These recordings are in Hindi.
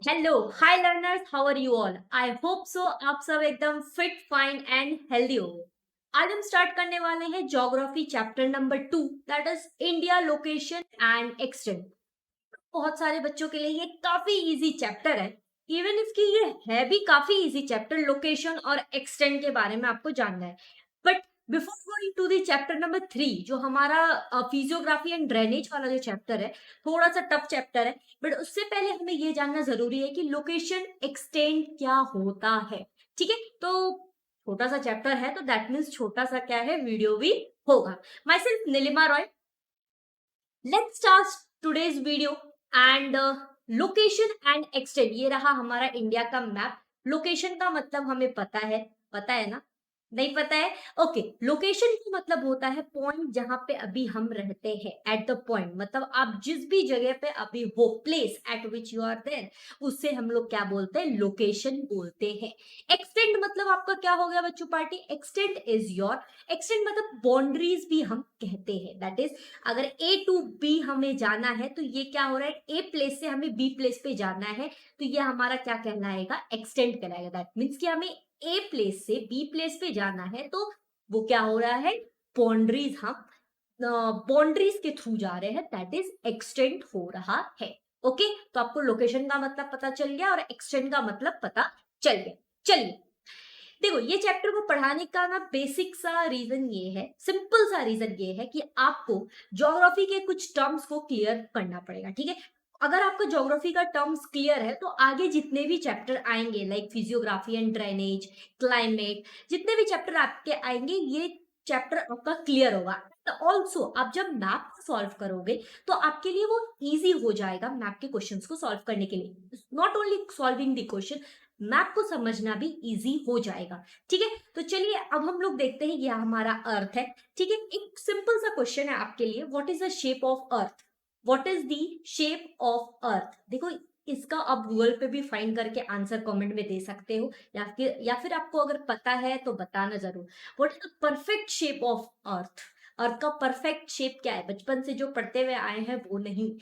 Hello hi learners, how are you all? I hope so आप सब एकदम फिट फाइन एंड हेल्दी हो। आज हम स्टार्ट करने वाले हैं geography chapter number 2, that is India location and extent. बहुत सारे बच्चों के लिए ये काफी इजी चैप्टर है। इवन इसकी ये है भी काफी इजी चैप्टर, लोकेशन और एक्सटेंट के बारे में आपको जानना है। But before going to the chapter number 3, जो हमारा फिजियोग्राफी एंड ड्रेनेज वाला जो चैप्टर है, थोड़ा सा टफ चैप्टर है। बट उससे पहले हमें ये जानना जरूरी है कि लोकेशन एक्सटेंट क्या होता है। ठीक है, तो छोटा सा चैप्टर है तो दैट मीन्स छोटा सा क्या है, वीडियो भी होगा। Myself Neelima Roy, let's start today's video. And location and extent, ये रहा हमारा इंडिया का मैप। लोकेशन का मतलब हमें पता है ना? नहीं पता है? ओके, लोकेशन का मतलब होता है पॉइंट जहां पे अभी हम रहते हैं। एट द पॉइंट मतलब आप जिस भी जगह पे अभी हो, place at which you are there, उससे हम लोग क्या बोलते हैं? लोकेशन बोलते हैं। एक्सटेंट मतलब आपका क्या हो गया बच्चों party? Extent is your, extent मतलब बाउंड्रीज भी हम कहते हैं। दैट इज, अगर ए टू बी हमें जाना है तो ये क्या हो रहा है, ए प्लेस से हमें बी प्लेस पे जाना है, तो ये हमारा क्या कहलाएगा? एक्सटेंड कहलाएगा। दैट मीन्स कि हमें ए प्लेस से बी प्लेस पे जाना है, तो वो क्या हो रहा है? बाउंड्रीज, हम बाउंड्रीज के थ्रू जा रहे हैं, दैट इज एक्सटेंड हो रहा है। ओके, तो आपको लोकेशन का मतलब पता चल गया और एक्सटेंड का मतलब पता चल गया। चलिए देखो, ये चैप्टर को पढ़ाने का ना बेसिक सा रीजन ये है, सिंपल सा रीजन ये है कि आपको ज्योग्राफी के कुछ टर्म्स को क्लियर करना पड़ेगा। ठीक है, अगर आपका ज्योग्राफी का टर्म्स क्लियर है तो आगे जितने भी चैप्टर आएंगे, like physiography and drainage, climate, जितने भी चैप्टर आपके आएंगे, ये चैप्टर आपका क्लियर होगा। ऑल्सो आप जब मैप को सॉल्व करोगे तो आपके लिए वो इजी हो जाएगा मैप के क्वेश्चंस को सॉल्व करने के लिए। Not only solving the question, map को समझना भी इजी हो जाएगा। ठीक है, तो चलिए अब हम लोग देखते हैं, ये हमारा अर्थ है। ठीक है, एक सिंपल सा क्वेश्चन है आपके लिए, what is the shape of earth? What is the shape of अर्थ? देखो, इसका आप गूगल पे भी फाइंड करके आंसर कमेंट में दे सकते हो, या फिर आपको अगर पता है तो बताना जरूर। What is the perfect shape of earth? Earth का परफेक्ट शेप क्या है? बचपन से जो पढ़ते हुए आए हैं वो नहीं,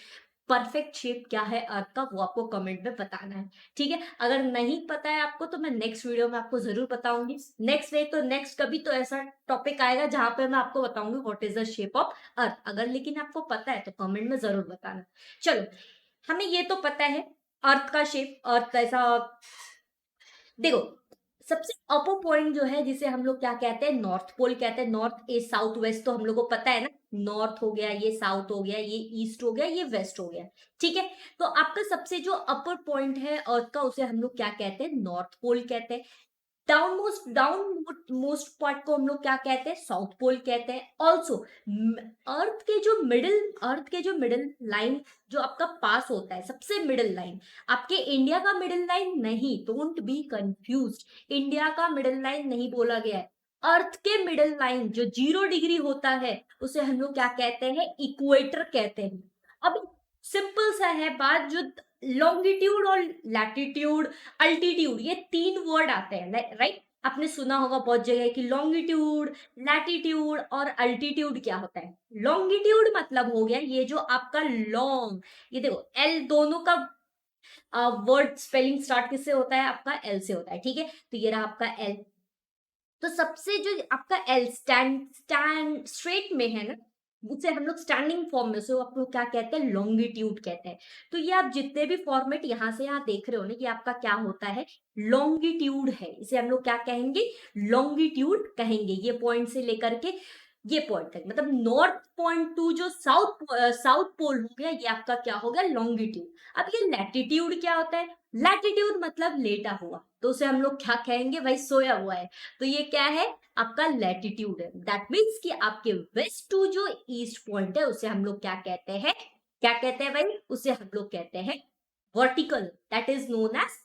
परफेक्ट शेप क्या है अर्थ का, वो आपको कमेंट में बताना है। ठीक है, अगर नहीं पता है आपको तो मैं नेक्स्ट वीडियो में आपको जरूर बताऊंगी। नेक्स्ट डे तो नेक्स्ट कभी तो ऐसा टॉपिक आएगा जहां पे मैं आपको बताऊंगी what is the shape of अर्थ। अगर लेकिन आपको पता है तो कमेंट में जरूर बताना। चलो, हमें ये तो पता है अर्थ का शेप, अर्थ कैसा। देखो, सबसे अपर पॉइंट जो है जिसे हम लोग क्या कहते हैं? नॉर्थ पोल कहते हैं। नॉर्थ ईस्ट साउथ वेस्ट तो हम लोग को पता है ना, नॉर्थ हो गया, ये साउथ हो गया, ये ईस्ट हो गया, ये वेस्ट हो गया। ठीक है, तो आपका सबसे जो अपर पॉइंट है अर्थ का, उसे हम लोग क्या कहते हैं? नॉर्थ पोल कहते हैं। डाउन मोस्ट पार्ट को हम लोग क्या कहते हैं? साउथ पोल कहते हैं। ऑल्सो अर्थ के जो मिडिल लाइन जो आपका पास होता है, सबसे मिडिल लाइन, आपके इंडिया का मिडिल लाइन नहीं, डोंट बी कंफ्यूज। इंडिया का मिडिल लाइन नहीं बोला गया है। अर्थ के मिडिल लाइन जो 0 डिग्री होता है, उसे हम लोग क्या कहते हैं? इक्वेटर कहते हैं। अब सिंपल सा है बात, जो लॉन्गिट्यूड और लैटिट्यूड, अल्टीट्यूड, ये 3 वर्ड आते हैं, राइट? आपने सुना होगा बहुत जगह कि लॉन्गिट्यूड, लैटिट्यूड और अल्टीट्यूड क्या होता है। लॉन्गिट्यूड मतलब हो गया ये जो आपका लॉन्ग, ये देखो एल दोनों का वर्ड स्पेलिंग स्टार्ट किससे होता है? आपका एल से होता है। ठीक है, तो ये रहा आपका एल। तो सबसे जो आपका एल स्टैंड स्टैंड स्ट्रेट में है ना, उसे हम लोग स्टैंडिंग फॉर्म में, उसे आप लोग क्या कहते हैं? लॉन्गिट्यूड कहते हैं। तो ये आप जितने भी फॉर्मेट यहाँ से यहाँ देख रहे हो ना, ये आपका क्या होता है? लॉन्गिट्यूड है। इसे हम लोग क्या कहेंगे? लॉन्गिट्यूड कहेंगे। ये पॉइंट से लेकर के ये पॉइंट तक, मतलब नॉर्थ पॉइंट टू जो साउथ साउथ पोल हो गया, ये आपका क्या हो गया? लॉन्गिट्यूड। अब ये लैटिट्यूड क्या होता है? लैटिट्यूड मतलब लेटा हुआ, तो उसे हम लोग क्या कहेंगे? भाई सोया हुआ है, तो ये क्या है? आपका लैटिट्यूड है। दैट मीन्स कि आपके वेस्ट टू जो ईस्ट पॉइंट है, उसे हम लोग क्या कहते हैं? क्या कहते हैं भाई? उसे हम लोग कहते हैं vertical, that is known as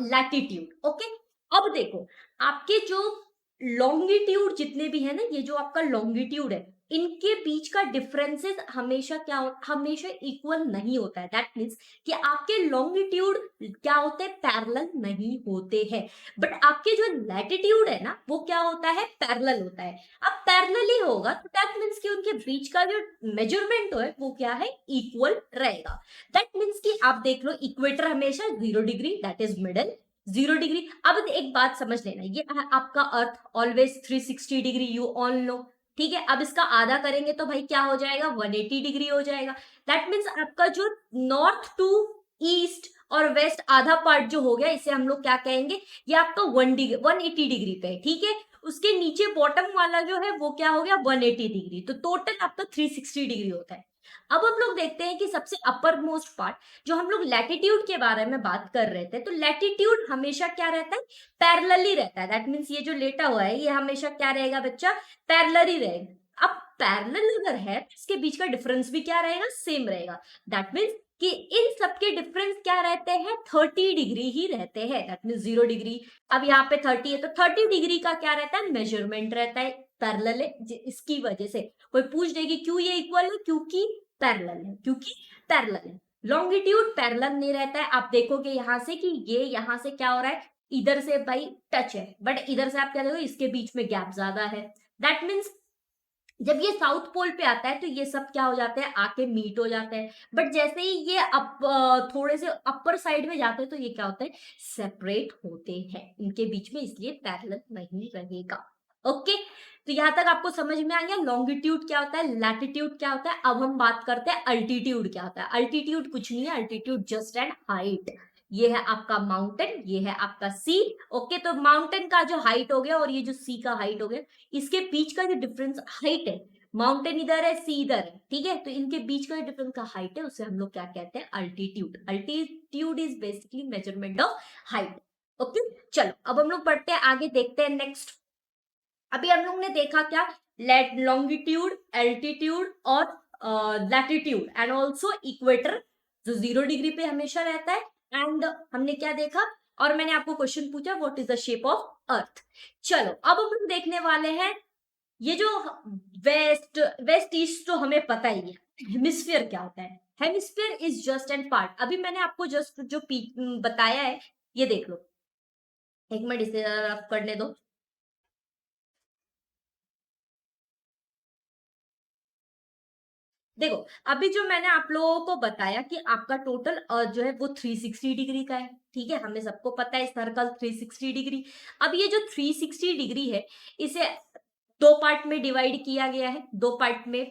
latitude. Okay, अब देखो, आपके जो लॉन्गिट्यूड जितने भी है ना, ये जो आपका लॉन्गिट्यूड है, इनके बीच का डिफरेंसेस हमेशा हमेशा इक्वल नहीं होता है। दैट मीन्स कि आपके लॉन्गिट्यूड क्या होते हैं, पैरेलल नहीं होते हैं, बट आपके जो लैटिट्यूड है ना वो क्या होता है, पैरेलल होता है। अब पैरेलल ही होगा तो दैट मीन्स कि उनके बीच का जो मेजरमेंट है वो क्या है, इक्वल रहेगा। दैट मीन्स कि आप देख लो इक्वेटर हमेशा 0 degree, that is middle 0 degree. अब एक बात समझ लेना, ये आपका earth always 360 degree, you all know, ठीक है। अब इसका आधा करेंगे तो भाई क्या हो जाएगा, 180 डिग्री हो जाएगा। दैट मीन्स आपका जो नॉर्थ टू ईस्ट और वेस्ट आधा पार्ट जो हो गया, इसे हम लोग क्या कहेंगे, ये आपका 180 डिग्री पे है, ठीक है। उसके नीचे बॉटम वाला जो है वो क्या हो गया, 180 डिग्री, तो टोटल आपका 360 डिग्री होता है। अब हम लोग देखते हैं कि सबसे अपर मोस्ट पार्ट, जो हम लोग लैटिट्यूड के बारे में बात कर रहे थे, तो लैटिट्यूड हमेशा क्या रहता है, पैरेलल ही रहता है। दैट मीन्स ये जो लेटा हुआ है ये हमेशा क्या रहेगा बच्चा, पैरेलल ही रहेगा। अब पैरेलल अगर है तो इसके बीच का डिफरेंस भी क्या रहेगा, सेम रहेगा। दैट मीन्स कि इन सबके डिफरेंस क्या रहते हैं, 30 डिग्री ही रहते हैं। दैट मीन्स 0 डिग्री, अब यहाँ पे 30 है तो 30 डिग्री का क्या रहता है, मेजरमेंट रहता है, पैरेलल है। इसकी वजह से कोई पूछ देगी क्यों ये इक्वल है, क्योंकि पैरेलल है, क्योंकि पैरेलल है। लॉन्गिट्यूड पैरेलल नहीं रहता है। आप देखोगे यहां से कि ये यहां से क्या हो रहा है, इधर से भाई टच है, बट इधर से आप क्या देखो इसके बीच में गैप ज्यादा है। दैट मीन्स जब ये साउथ पोल पे आता है तो ये सब क्या हो जाते हैं, आके मीट हो जाते हैं, बट जैसे ही ये थोड़े से अपर साइड में जाते हैं तो ये क्या होता है, सेपरेट होते हैं इनके बीच में, इसलिए पैरेलल नहीं रहेगा। ओके, तो यहां तक आपको समझ में आ गया लॉन्गिट्यूड क्या होता है, लैटिट्यूड क्या होता है। अब हम बात करते हैं अल्टीट्यूड क्या होता है। अल्टीट्यूड कुछ नहीं है, अल्टीट्यूड जस्ट एंड हाइट। ये है आपका माउंटेन, ये है आपका सी। ओके, तो माउंटेन का जो हाइट हो गया और ये जो सी का हाइट हो गया, इसके बीच का जो डिफरेंस हाइट है, माउंटेन इधर है सी इधर है, ठीक है, तो इनके बीच का जो डिफरेंस का हाइट है उसे हम लोग क्या कहते हैं, altitude. Altitude is basically measurement of height. Okay, चलो अब हम लोग पढ़ते हैं आगे, देखते हैं नेक्स्ट। अभी हम लोग ने देखा क्या, लॉन्गिट्यूड, एल्टीट्यूड और लैटिट्यूड एंड ऑल्सो इक्वेटर जो 0 डिग्री पे हमेशा रहता है। एंड हमने क्या देखा, और मैंने आपको क्वेश्चन पूछा what is the shape of अर्थ। चलो अब हम लोग देखने वाले हैं ये जो वेस्ट वेस्ट ईस्ट, तो हमें पता ही है। हेमिस्फीयर क्या होता है, hemisphere is just and part. अभी मैंने आपको जस्ट जो बताया है ये देख लो, एक मिनट इसे करने दो। देखो अभी जो मैंने आप लोगों को बताया कि आपका टोटल अर्थ जो है वो 360 डिग्री का है, ठीक है, हमें सबको पता है सर्कल 360 डिग्री। अब ये जो 360 डिग्री है इसे दो पार्ट में डिवाइड किया गया है, दो पार्ट में।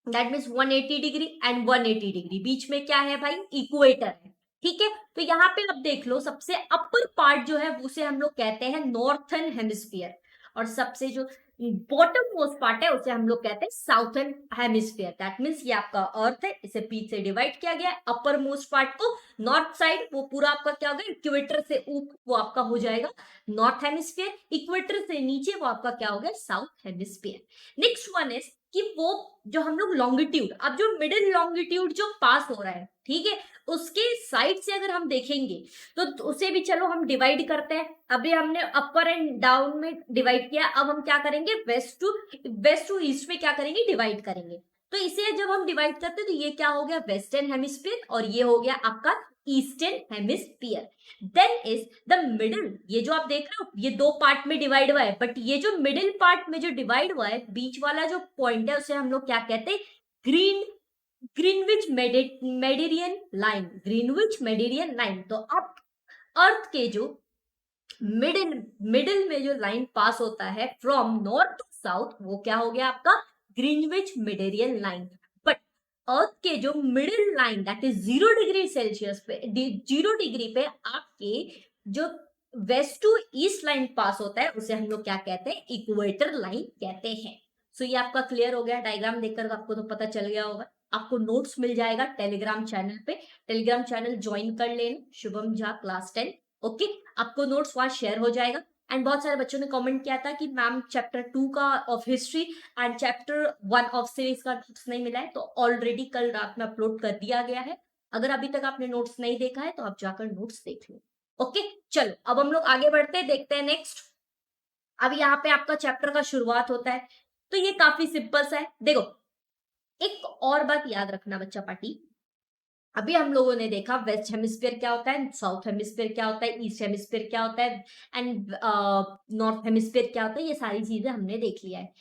That means 180 degree and 180 degree, बीच में क्या है भाई, इक्वेटर है, ठीक है। तो यहाँ पे अब देख लो सबसे अपर पार्ट जो है उसे हम लोग कहते हैं नॉर्थर्न हेमिस्फीयर, और सबसे जो बॉटम मोस्ट पार्ट है उसे हम लोग कहते हैं साउथर्न हेमिस्फीयर। दैट मीन्स ये आपका अर्थ है, इसे बीच से डिवाइड किया गया है। अपर मोस्ट पार्ट को नॉर्थ साइड, वो पूरा आपका क्या होगा, इक्वेटर से ऊपर वो आपका हो जाएगा नॉर्थ हेमिस्फीयर, इक्वेटर से नीचे वो आपका क्या हो गया, south hemisphere. Next one is कि वो जो हम लोग लॉन्गिट्यूड, अब जो मिडिल लॉन्गिट्यूड जो पास हो रहा है, ठीक है, उसके साइड से अगर हम देखेंगे तो उसे भी चलो हम डिवाइड करते हैं। अभी हमने अपर एंड डाउन में डिवाइड किया, अब हम क्या करेंगे, वेस्ट टू ईस्ट में क्या करेंगे, डिवाइड करेंगे। तो इसे जब हम डिवाइड करते हैं तो ये क्या हो गया, वेस्टर्न हेमिस्फीयर, और ये हो गया आपका eastern hemisphere. Then is the middle, ये जो आप देख रहे हो ये दो पार्ट में डिवाइड हुआ है, बट ये जो मिडिल पार्ट में जो डिवाइड हुआ है, बीच वाला जो पॉइंट है उसे हम लोग क्या कहते हैं, ग्रीनविच मेडिरियन लाइन, ग्रीनविच मेडिरियन लाइन। तो अब अर्थ के जो मिडिल मिडिल में जो लाइन पास होता है फ्रॉम नॉर्थ टू साउथ, वो क्या हो गया आपका, ग्रीनविच मेडिरियन लाइन। बट अर्थ के जो middle line that is 0 degree Celsius पे, 0 डिग्री पे आपके जो वेस्ट टू ईस्ट लाइन पास होता है उसे हम लोग क्या कहते हैं, इक्वेटर लाइन कहते हैं। सो ये आपका क्लियर हो गया, डायग्राम देखकर आपको तो पता चल गया होगा। आपको नोट्स मिल जाएगा टेलीग्राम चैनल पे, टेलीग्राम चैनल ज्वाइन कर लेना, शुभम झा क्लास 10। ओके, आपको नोट्स वहां शेयर हो जाएगा। एंड बहुत सारे बच्चों ने कमेंट किया था कि मैम चैप्टर 2 का of history and chapter 1 of series का नोट्स नहीं मिला है, तो ऑलरेडी कल रात में अपलोड कर दिया गया है। अगर अभी तक आपने नोट्स नहीं देखा है तो आप जाकर नोट्स देख लो। ओके, चलो अब हम लोग आगे बढ़ते हैं, देखते हैं नेक्स्ट। अब यहाँ पे आपका चैप्टर का शुरुआत होता है। तो ये काफी सिंपल सा है। देखो, एक और बात याद रखना बच्चा पार्टी, अभी हम लोगों ने देखा वेस्ट हेमिस्फीयर क्या होता है, साउथ हेमिस्फीयर क्या होता है, ईस्ट हेमिस्फीयर क्या होता है, एंड नॉर्थ हेमिस्फीयर क्या होता है, ये सारी चीजें हमने देख लिया है।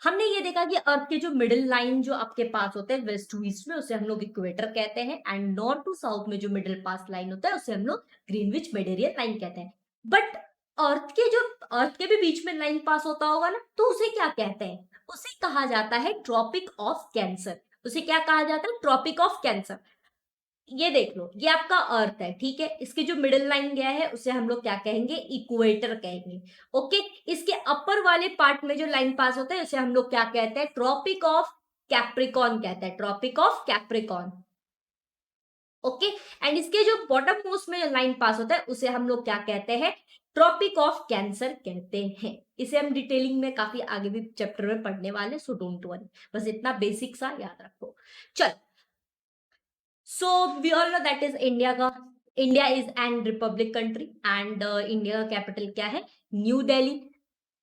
हमने ये देखा कि अर्थ के जो मिडिल लाइन जो आपके पास होते हैं वेस्ट टू ईस्ट में, उसे हम लोग इक्वेटर कहते हैं, एंड नॉर्थ टू साउथ में जो मिडिल पास लाइन होता है उसे हम लोग ग्रीनविच मेडिरियन लाइन कहते हैं। बट अर्थ के भी बीच में लाइन पास होता होगा ना, तो उसे क्या कहते हैं? उसे कहा जाता है ट्रॉपिक ऑफ कैंसर। उसे क्या कहा जाता है? Tropic of cancer. ये देख लो, ये आपका अर्थ है, ठीक है, इसकी जो मिडिल लाइन गया है उसे हम लोग क्या कहेंगे? इक्वेटर कहेंगे। ओके, इसके अपर वाले पार्ट में जो लाइन पास होता है उसे हम लोग क्या कहते हैं? ट्रॉपिक ऑफ कैप्रिकॉन कहते हैं, tropic of Capricorn. Okay, and इसके जो बॉटम मोस्ट में जो लाइन पास होता है उसे हम लोग क्या कहते हैं? ट्रॉपिक ऑफ कैंसर कहते हैं। इसे हम डिटेलिंग में काफी आगे भी चैप्टर में पढ़ने वाले, सो डोंट वरी, बस इतना बेसिक सा याद रखो। चल, so we all know that is India का, India is an republic country, and India का कैपिटल क्या है? न्यू दिल्ली।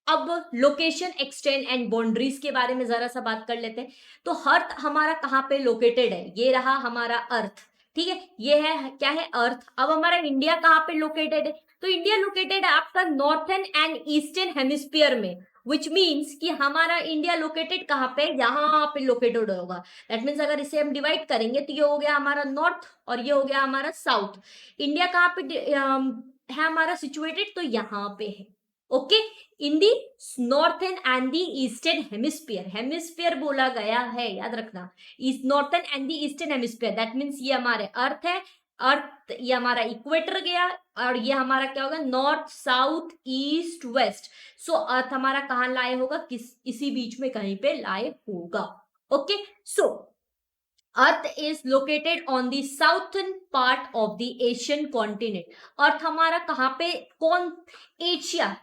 अब लोकेशन, एक्सटेंड एंड बाउंड्रीज के बारे में जरा सा बात कर लेते हैं। तो अर्थ हमारा कहाँ पे लोकेटेड है? ये रहा हमारा अर्थ, ठीक है, ये है क्या है? अर्थ। अब हमारा इंडिया कहाँ पे लोकेटेड है? तो इंडिया लोकेटेड है आपका नॉर्थन एंड ईस्टर्न हेमिस्फीयर में, विच मीन्स कि हमारा इंडिया लोकेटेड कहाँ पे? यहाँ पे लोकेटेड होगा। दैट मीन्स अगर इसे हम डिवाइड करेंगे तो ये हो गया हमारा नॉर्थ और ये हो गया हमारा साउथ। इंडिया कहाँ पे है हमारा सिचुएटेड? तो यहाँ पे है। Okay, in the northern and the eastern hemisphere, hemisphere बोला गया है, याद रखना, east northern and the eastern hemisphere. That means ये हमारे अर्थ है, अर्थ ये हमारा इक्वेटर गया, और ये हमारा क्या होगा? North south east west. So earth हमारा कहाँ लाए होगा? इसी बीच में कहीं पे लाए होगा। Okay, so earth is located on the southern part of the Asian continent. Earth हमारा कहाँ पे? कौन? एशिया,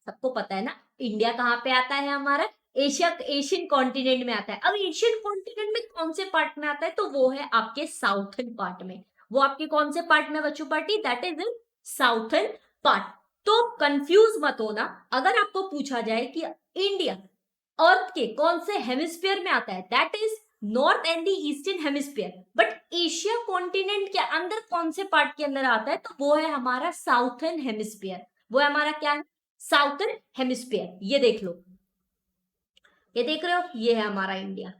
सबको पता है ना, इंडिया कहाँ पे आता है हमारा? एशिया, एशियन कॉन्टिनेंट में आता है। अब एशियन कॉन्टिनेंट में कौन से पार्ट में आता है? तो वो है आपके साउथर्न पार्ट में। वो आपके कौन से पार्ट में बच्चों party? That is in southern part. तो कंफ्यूज मत होना, अगर आपको पूछा जाए कि इंडिया अर्थ के कौन से हेमिस्फीयर में आता है, that is north and the eastern hemisphere. But Asia continent के अंदर कौन से पार्ट के अंदर आता है? तो वो है हमारा साउथर्न हेमिस्फीयर। वो है हमारा क्या है? Southern hemisphere. ये देख लो, ये देख रहे हो, ये है हमारा इंडिया।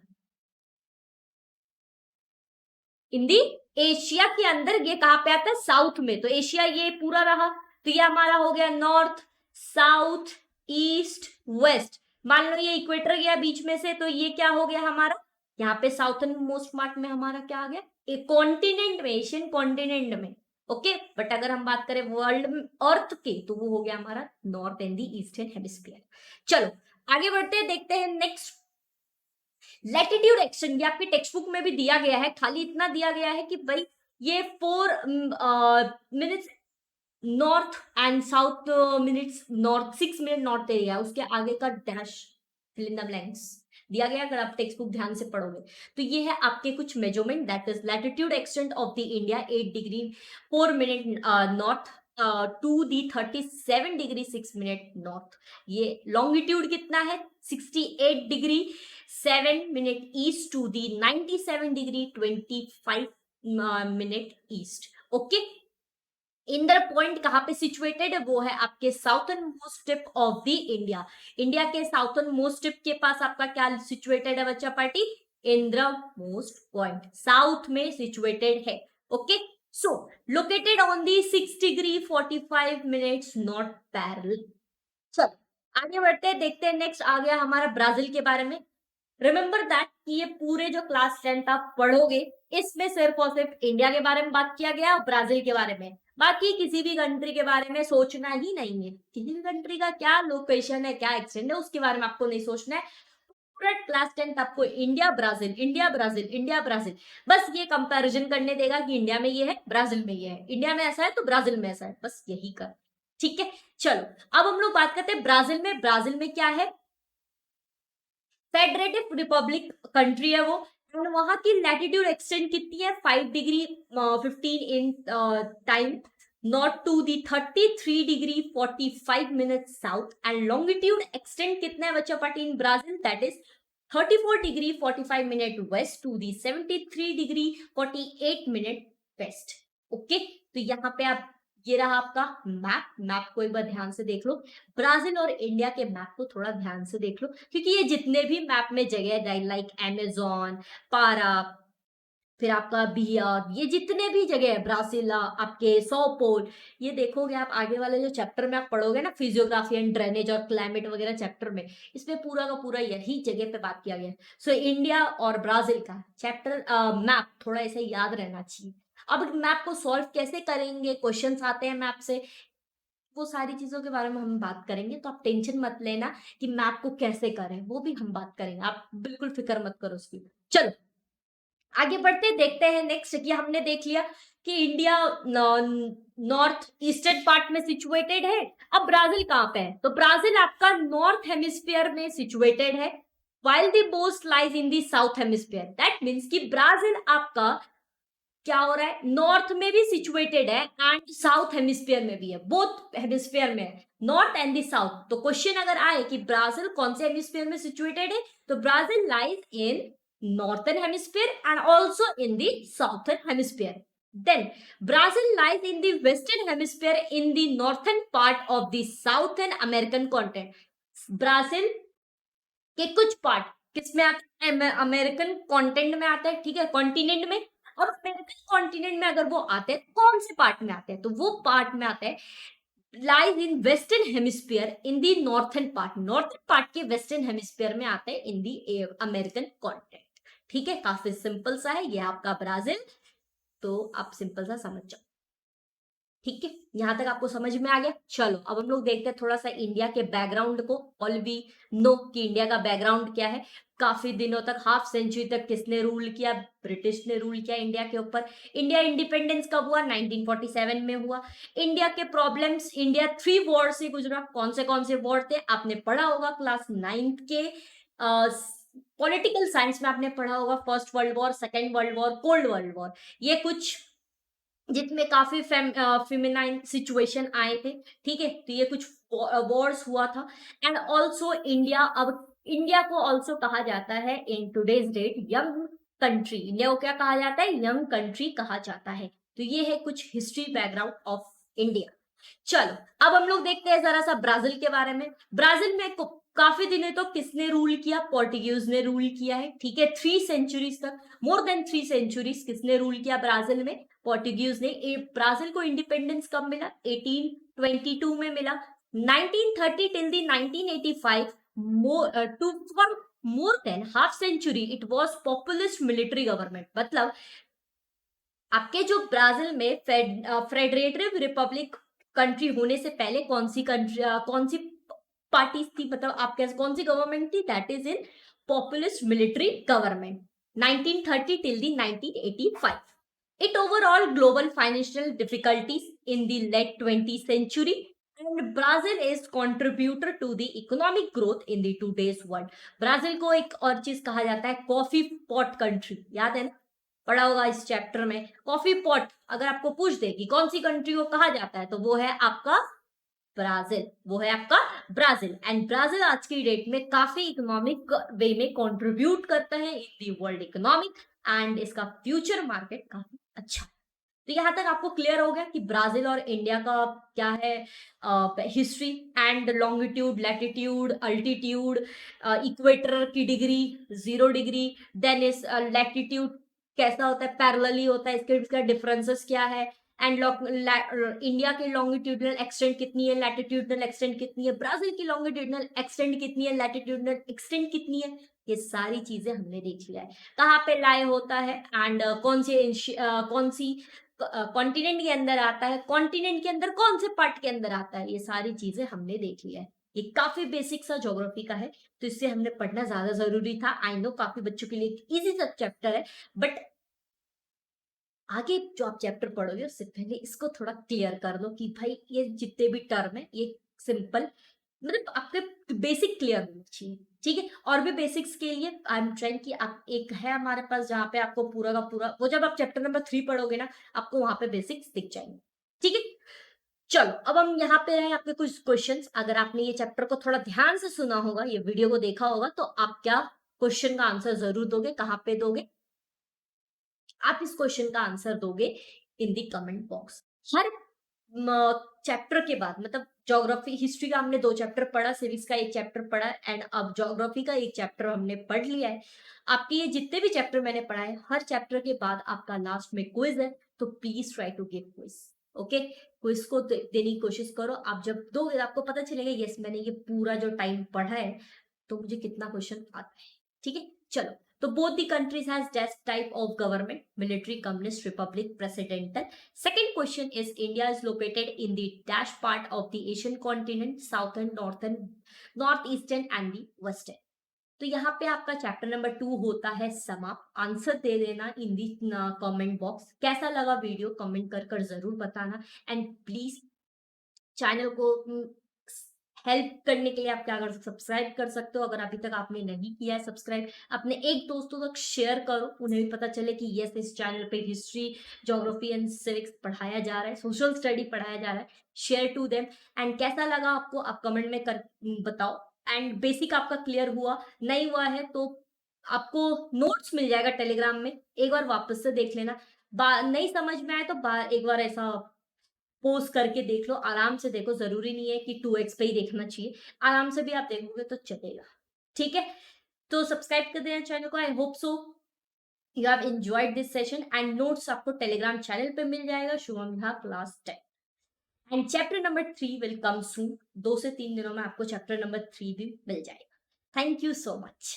इंडी एशिया के अंदर ये कहां पे आता है? साउथ में। तो एशिया ये पूरा रहा, तो ये हमारा हो गया नॉर्थ साउथ ईस्ट वेस्ट। मान लो ये इक्वेटर गया बीच में से, तो ये क्या हो गया हमारा? यहाँ पे साउथर्न मोस्ट पार्ट में हमारा क्या आ गया? एक कॉन्टिनेंट में, एशियन कॉन्टिनेंट में। ओके, बट अगर हम बात करें वर्ल्ड अर्थ के, तो वो हो गया हमारा north and the eastern hemisphere. चलो आगे बढ़ते हैं, देखते हैं नेक्स्ट। लैटिट्यूड एक्सटेंड, ये आपके टेक्स्ट बुक में भी दिया गया है, खाली इतना दिया गया है कि भाई ये 4 minutes north and south minutes north, 6 minute north area, उसके आगे का dash fill in the blanks दिया गया। अगर आप टेक्स्ट बुक ध्यान से पढ़ोगे तो ये है आपके कुछ measurement. That is latitude extent of the India 8 degree 4 minute north to the 37 degree 6 minute north. ये लॉन्गिट्यूड कितना है? 68 degree 7 minute east to the 97 degree 25 minute east. Okay, Indira point कहां पे सिचुएटेड है? वो है आपके southern most tip of the India. India के साउथर्न मोस्ट टिप के पास आपका क्या सिचुएटेड है बच्चा party? Indra most point south में सिचुएटेड है। Okay, so located on the 6 degree 45 minutes north parallel. चल आगे बढ़ते हैं, देखते हैं नेक्स्ट आ गया हमारा ब्राजील के बारे में। रिमेंबर दैट कि ये पूरे जो क्लास 10 आप पढ़ोगे, इसमें सिर्फ और सिर्फ इंडिया के बारे में बात किया गया और ब्राजील के बारे में। बाकी किसी भी कंट्री के बारे में सोचना ही नहीं है। किसी भी कंट्री का क्या लोकेशन है, क्या एक्सटेंड है, उसके बारे में आपको नहीं सोचना है। पूरा क्लास 10 आपको India Brazil, India Brazil, India Brazil, बस ये कंपैरिजन करने देगा कि इंडिया में ये है, ब्राजील में ये है, इंडिया में ऐसा है तो ब्राजील में ऐसा है, बस यही कर। ठीक है, चलो अब हम लोग बात करते हैं ब्राजील में। ब्राजील में क्या है? फेडरेटिव रिपब्लिक कंट्री है वो, और वहां की लैटिट्यूड एक्सटेंड कितनी है? 5 degree 15 in time north to the 33 degree 45 minute south and longitude extend कितना है बच्चा party in Brazil, that is 34 degree 45 minute west to the 73 degree 48 minute west. Okay, तो यहाँ पे आप, ये रहा आपका मैप को एक बार ध्यान से देख लो। ब्राजील और इंडिया के मैप को थोड़ा ध्यान से देख लो, क्योंकि ये जितने भी मैप में जगह है लाइक अमेजोन, पारा, फिर आपका बिहार, ये जितने भी जगह है, ब्राजील, आपके सौ पोल, ये देखोगे आप आगे वाले जो चैप्टर में आप पढ़ोगे ना, फिजियोग्राफी एंड ड्रेनेज और क्लाइमेट वगैरह चैप्टर में, इसमें पूरा का पूरा यही जगह पे बात किया गया है। सो इंडिया और ब्राजील का चैप्टर मैप थोड़ा ऐसे याद रहना चाहिए। अब मैप को सॉल्व कैसे करेंगे, क्वेश्चंस आते हैं मैप से, वो सारी चीजों के बारे में हम बात करेंगे, तो आप टेंशन मत लेना कि मैप को कैसे करें, वो भी हम बात करेंगे, आप बिल्कुल फिक्र मत करो उसकी। चलो आगे बढ़ते देखते हैं नेक्स्ट, कि हमने देख लिया कि इंडिया नॉर्थ ईस्टर्न पार्ट में सिचुएटेड है। अब ब्राजील कहाँ पे है, तो ब्राजील आपका नॉर्थ हेमिस्फीयर में सिचुएटेड है, while the boast lies in the south hemisphere, that means कि ब्राजील आपका क्या हो रहा है, नॉर्थ में भी सिचुएटेड है एंड साउथ हेमिस्फीयर में भी है, बोथ हेमिस्फीयर में है, नॉर्थ एंड द साउथ। तो क्वेश्चन अगर आए कि ब्राजील कौन से हेमिस्फीयर में सिचुएटेड है, तो Brazil lies in northern hemisphere and also in the southern hemisphere. Then Brazil lies in the western hemisphere in the northern part of the southern American continent. Brazil के कुछ पार्ट किसमें आते हैं, अमेरिकन कॉन्टिनेंट में आते हैं, ठीक है, कॉन्टिनेंट में। और अमेरिकन कॉन्टिनेंट में अगर वो आते हैं, कौन से पार्ट में आते हैं, तो वो पार्ट में आते हैं lies in western hemisphere in the northern part के वेस्टर्न हेमिस्फीयर में आते हैं इन दी अमेरिकन कॉन्टिनेंट। ठीक है, काफी सिंपल सा है ये आपका ब्राजील, तो आप सिंपल सा समझ जाओ। ठीक है, यहां तक आपको समझ में आ गया। चलो अब हम लोग देखते हैं थोड़ा सा इंडिया के बैकग्राउंड को। ऑल वी नो कि इंडिया का बैकग्राउंड क्या है। काफी दिनों तक, हाफ सेंचुरी तक किसने रूल किया, ब्रिटिश ने रूल किया इंडिया के ऊपर। इंडिया इंडिपेंडेंस कब हुआ, 1947 में हुआ। इंडिया के प्रॉब्लम्स, इंडिया 3 वॉर से गुजरा। कौन से वॉर थे, आपने पढ़ा होगा क्लास 9th के पॉलिटिकल साइंस में, आपने पढ़ा होगा first world war, second world war, cold world war, ये कुछ जिसमें काफी फेमिनाइन सिचुएशन आए थे। ठीक है, तो ये कुछ वॉर्स हुआ था। एंड ऑल्सो इंडिया, अब इंडिया को ऑल्सो कहा जाता है in today's date young country. India को क्या कहा जाता है, यंग कंट्री कहा जाता है। तो ये है कुछ हिस्ट्री बैकग्राउंड ऑफ इंडिया। चलो अब हम लोग देखते हैं जरा सा ब्राजील के बारे में। ब्राजील में काफी दिनों तो किसने रूल किया, पोर्टुगीज ने रूल किया है। ठीक है, 3 सेंचुरीज तक, मोर देन 3 सेंचुरीज किसने रूल किया ब्राजील में, पोर्टुगीज ने। ब्राजील को इंडिपेंडेंस कब मिला, 1822 में मिला। 1930 till the 1985 for more than half century it was populist military government. मतलब आपके जो ब्राजील में फेडरेटिव रिपब्लिक कंट्री होने से पहले कौन सी कंट्री, कौन सी पार्टी थी, मतलब आपके कौन सी गवर्नमेंट थी, that is in populist military government 1930 till the 1985. It overall global financial difficulties in the late 20th century and Brazil is contributor to the economic growth in the today's world. Brazil को एक और चीज कहा जाता है कॉफी पॉट कंट्री, याद है ना, पढ़ा होगा इस चैप्टर में। कॉफी पॉट अगर आपको पूछ दे कि कौन सी कंट्री को कहा जाता है, तो वो है आपका ब्राजील, वो है आपका ब्राजील। एंड ब्राजील आज की डेट में काफी इकोनॉमिक वे में कंट्रीब्यूट करता है इन दी वर्ल्ड इकोनॉमिक, एंड इसका फ्यूचर मार्केट काफी अच्छा है। तो यहां तक आपको क्लियर हो गया कि ब्राजील और इंडिया का क्या है history and longitude, latitude, altitude, equator की डिग्री 0 डिग्री, देन इस लैटिट्यूड कैसा होता है, पैरेलली होता है, इसका डिफरेंसेस क्या है, एंड इंडिया की लॉन्गिट्यूडनल एक्सटेंट कितनी है, लैटिट्यूडनल एक्सटेंट कितनी है, ब्राजील की लॉन्गिट्यूडनल एक्सटेंट कितनी है, लैटिट्यूडनल एक्सटेंट कितनी है, ये सारी चीजें हमने देख लिया है। कहाँ पे लाए होता है एंड कौन सी कॉन्टिनेंट के अंदर आता है, कॉन्टिनेंट के अंदर कौन से पार्ट के अंदर आता है, ये सारी चीजें हमने देख लिया है। ये काफी बेसिक सा ज्योग्राफी का है, तो इससे हमने पढ़ना ज्यादा जरूरी था। आई नो काफी बच्चों के लिए इजी सा चैप्टर है, बट आगे जो आप चैप्टर पढ़ोगे उससे पहले इसको थोड़ा क्लियर कर लो कि भाई ये जितने भी टर्म है ये सिंपल, मतलब आपके बेसिक क्लियर होना चाहिए। ठीक है, और भी बेसिक्स के लिए आई एम ट्राइंग कि आप, एक है हमारे पास जहाँ पे आपको पूरा का पूरा, वो जब आप चैप्टर नंबर 3 पढ़ोगे ना, आपको वहां पे बेसिक्स दिख जाएंगे। ठीक है, चलो अब हम यहाँ पे हैं आपके कुछ क्वेश्चंस। अगर आपने ये चैप्टर को थोड़ा ध्यान से सुना होगा, ये वीडियो को देखा होगा, तो आप क्या क्वेश्चन का आंसर जरूर दोगे, कहाँ पे दोगे? आप इस क्वेश्चन का आंसर दोगे इन दी कमेंट बॉक्स। हर चैप्टर के बाद, मतलब ज्योग्राफी हिस्ट्री का हमने 2 चैप्टर पढ़ा, सिविक्स का 1 चैप्टर पढ़ा एंड अब ज्योग्राफी का 1 चैप्टर हमने पढ़ लिया है। आपके ये जितने भी चैप्टर मैंने पढ़ाए, हर चैप्टर के बाद आपका लास्ट में क्विज है, तो please try to give quiz. Okay, quiz को देने की कोशिश करो। आप जब दोगे आपको पता चलेगा यस मैंने ये पूरा जो टाइम पढ़ा है तो मुझे कितना क्वेश्चन आता है। ठीक है, चलो। तो both the countries has dash type of government: military, communist, republic, presidential. Second question is India is located in the dash part of the Asian continent: southern, northern, northeastern and the western. तो यहाँ पे आपका चैप्टर नंबर 2 होता है समाप्त। आंसर दे देना इन दी कमेंट बॉक्स। कैसा लगा वीडियो कमेंट कर कर जरूर बताना एंड प्लीज चैनल को हेल्प करने के लिए आप क्या कर सकते, सब्सक्राइब कर सकते हो। अगर अभी तक आपने नहीं किया है सब्सक्राइब, अपने एक दोस्तों तक शेयर करो, उन्हें भी पता चले कि यस इस चैनल पे हिस्ट्री, ज्योग्राफी एंड सिविक्स पढ़ाया जा रहा है, सोशल स्टडी पढ़ाया जा रहा है। Share to them. एंड कैसा लगा आपको आप कमेंट में कर बताओ। एंड बेसिक आपका क्लियर हुआ, नहीं हुआ है तो आपको नोट्स मिल जाएगा टेलीग्राम में, एक बार वापस से देख लेना। नहीं समझ में आए तो एक बार ऐसा पॉज़ करके देख लो, आराम से देखो, ज़रूरी नहीं है कि 2x पे ही देखना चाहिए। आराम से भी आप देखोगे तो चलेगा। ठीक है? तो सब्सक्राइब कर देना चैनल को। I hope so you have enjoyed this session and notes आपको टेलीग्राम चैनल पे मिल जाएगा, Shubham Vihar class 10 and chapter number 3 will come soon. 2 से 3 दिनों में आपको चैप्टर नंबर 3 भी मिल जाएगा। Thank you so much.